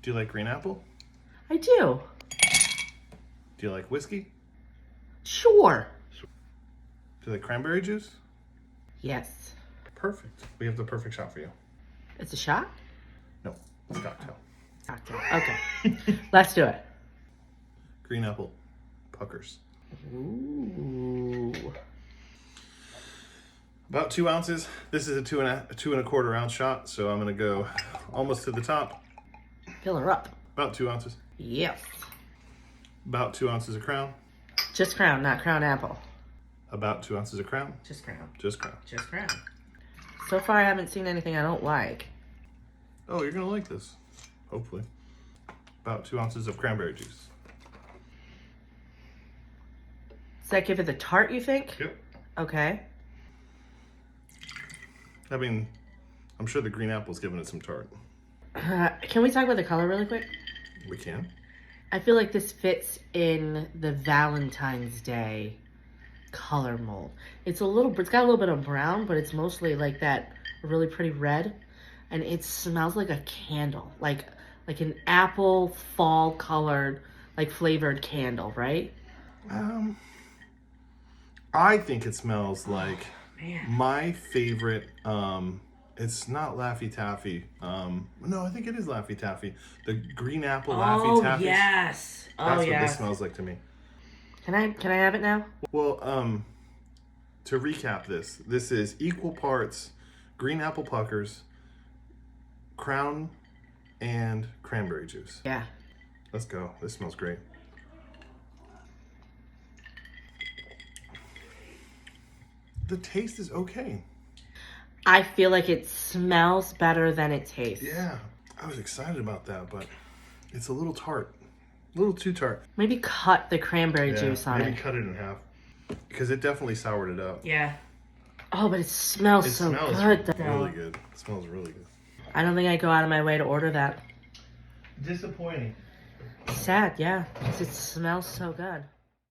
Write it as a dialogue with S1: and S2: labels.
S1: Do you like green apple?
S2: I do.
S1: Do you like whiskey?
S2: Sure.
S1: Do you like cranberry juice?
S2: Yes.
S1: Perfect. We have the perfect shot for you.
S2: It's a shot?
S1: No, it's a cocktail.
S2: Cocktail. Okay. Let's do it.
S1: Green apple puckers.
S2: Ooh.
S1: About 2 ounces. This is a two and a quarter ounce shot, so I'm gonna go almost to the top.
S2: Fill her up.
S1: About 2 ounces.
S2: Yes.
S1: About 2 ounces of Crown.
S2: Just Crown, not Crown Apple.
S1: About 2 ounces of Crown.
S2: Just Crown.
S1: Just Crown.
S2: Just Crown. So far, I haven't seen anything I don't like.
S1: Oh, you're gonna like this. Hopefully. About 2 ounces of cranberry juice.
S2: Does that give it the tart, you think?
S1: Yep.
S2: Okay.
S1: I mean, I'm sure the green apple's giving it some tart.
S2: Can we talk about the color really quick?
S1: We can.
S2: I feel like this fits in the Valentine's Day color mold. It's got a little bit of brown, but it's mostly like that really pretty red. And it smells like a candle, like an apple fall colored, like flavored candle, right?
S1: I think it smells like
S2: Man.
S1: my favorite, it's not Laffy Taffy. No, I think it is Laffy Taffy. The green apple Laffy Taffy.
S2: Yes.
S1: That's what
S2: yes.
S1: this smells like to me.
S2: Can I have it now?
S1: Well, to recap this is equal parts green apple puckers, Crown, and cranberry juice.
S2: Yeah.
S1: Let's go. This smells great. The taste is okay.
S2: I feel like it smells better than it tastes.
S1: Yeah, I was excited about that, but it's a little tart. A little too tart.
S2: Maybe cut the cranberry juice on
S1: maybe
S2: it.
S1: cut it in half. Because it definitely soured it up.
S2: Yeah. Oh, but it smells so good.
S1: Really good. It smells really good.
S2: I don't think I go out of my way to order that.
S1: Disappointing.
S2: Sad, yeah, because it smells so good.